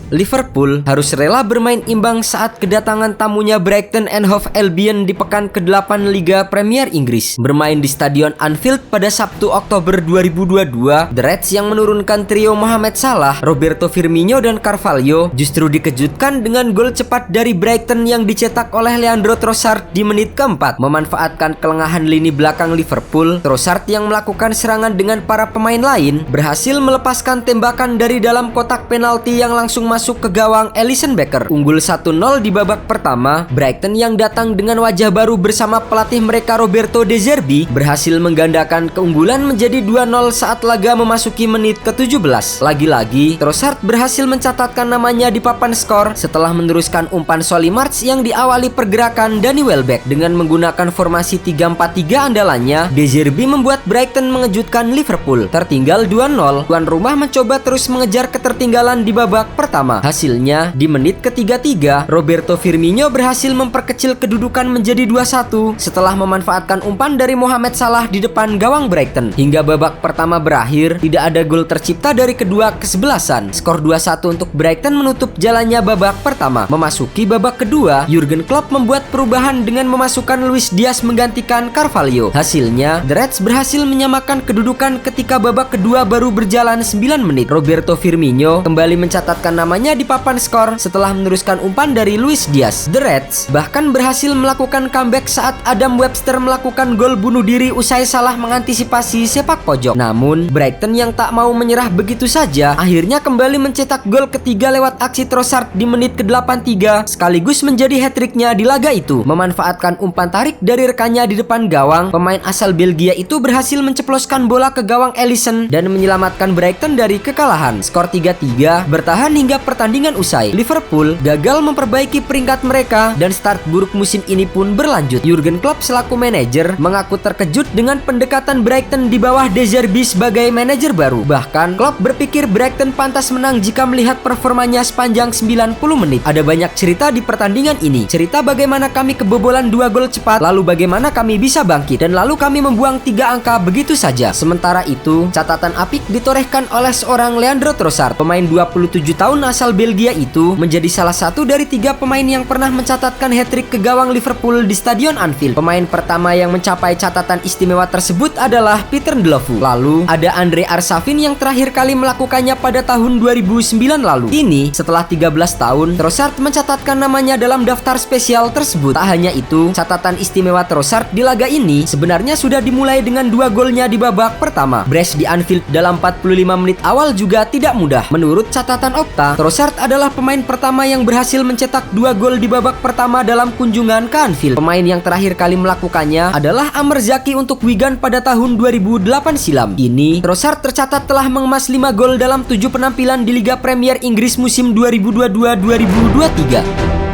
Liverpool harus rela bermain imbang saat kedatangan tamunya Brighton and Hove Albion di pekan ke-8 Liga Premier Inggris. Bermain di Stadion Anfield pada Sabtu Oktober 2022, The Reds yang menurunkan trio Mohamed Salah, Roberto Firmino, dan Carvalho justru dikejutkan dengan gol cepat dari Brighton yang dicetak oleh Leandro Trossard di menit keempat. Memanfaatkan kelengahan lini belakang Liverpool, Trossard yang melakukan serangan dengan para pemain lain berhasil melepaskan tembakan dari dalam kotak penalti yang langsung masuk ke gawang Alisson Becker. Unggul 1-0 di babak pertama, Brighton yang datang dengan wajah baru bersama pelatih mereka Roberto De Zerbi berhasil menggandakan keunggulan menjadi 2-0 saat laga memasuki menit ke-17. Lagi-lagi, Trossard berhasil mencatatkan namanya di papan skor setelah meneruskan umpan Solly March yang diawali pergerakan Danny Welbeck. Dengan menggunakan formasi 3-4-3 andalannya, De Zerbi membuat Brighton mengejutkan Liverpool. Tertinggal 2-0, tuan rumah mencoba terus mengejar ketertinggalan di babak pertama. Hasilnya, di menit ke-33, Roberto Firmino berhasil memperkecil kedudukan menjadi 2-1 setelah memanfaatkan umpan dari Mohamed Salah di depan gawang Brighton. Hingga babak pertama berakhir, tidak ada gol tercipta dari kedua kesebelasan. Skor 2-1 untuk Brighton menutup jalannya babak pertama. Memasuki babak kedua, Jurgen Klopp membuat perubahan dengan memasukkan Luis Diaz menggantikan Carvalho. Hasilnya, The Reds berhasil menyamakan kedudukan ketika babak kedua baru berjalan 9 menit. Roberto Firmino kembali mencatatkan namanya di papan skor setelah meneruskan umpan dari Luis Diaz. The Reds bahkan berhasil melakukan comeback saat Adam Webster melakukan gol bunuh diri usai salah mengantisipasi sepak pojok. Namun, Brighton yang tak mau menyerah begitu saja akhirnya kembali mencetak gol ketiga lewat aksi Trossard di menit ke-83 sekaligus menjadi hat-tricknya di laga itu. Memanfaatkan umpan tarik dari rekannya di depan gawang, pemain asal Belgia itu berhasil menceploskan bola ke gawang Alisson dan menyelamatkan Brighton dari kekalahan. Skor 3-3 bertahan hingga pertandingan usai. Liverpool gagal memperbaiki peringkat mereka dan start buruk musim ini pun berlanjut. Jurgen Klopp selaku manajer mengaku terkejut dengan pendekatan Brighton di bawah De Zerbi sebagai manajer baru. Bahkan Klopp berpikir Brighton pantas menang jika melihat performanya sepanjang 90 menit. Ada banyak cerita di pertandingan ini. Cerita bagaimana kami kebobolan 2 gol cepat, lalu bagaimana kami bisa bangkit, dan lalu kami membuang 3 angka begitu saja. Sementara itu, catatan apik ditorehkan oleh seorang Leandro Trossard. Pemain 27 tahun asal Belgia itu menjadi salah satu dari 3 pemain yang pernah mencatatkan hat-trick ke gawang Liverpool di Stadion Anfield. Pemain pertama yang mencapai catatan istimewa tersebut adalah Peter Ndlovu. Lalu ada Andre Arshavin yang terakhir kali melakukannya pada tahun 2009 lalu. Ini setelah 13 tahun Trossard mencatatkan namanya dalam daftar spesial tersebut. Tak hanya itu, catatan istimewa Trossard di laga ini sebenarnya sudah dimulai dengan 2 golnya di babak pertama. Brace di Anfield dalam 45 menit awal juga tidak mudah. Menurut catatan Opta, Trossard adalah pemain pertama yang berhasil mencetak 2 gol di babak pertama dalam kunjungan ke Anfield. Pemain yang terakhir kali melakukannya adalah Amer Zaki untuk Wigan pada tahun 2008 silam. Kini, Trossard tercatat telah mengemas 5 gol dalam 7 penampilan di Liga Premier Inggris musim 2022-2023.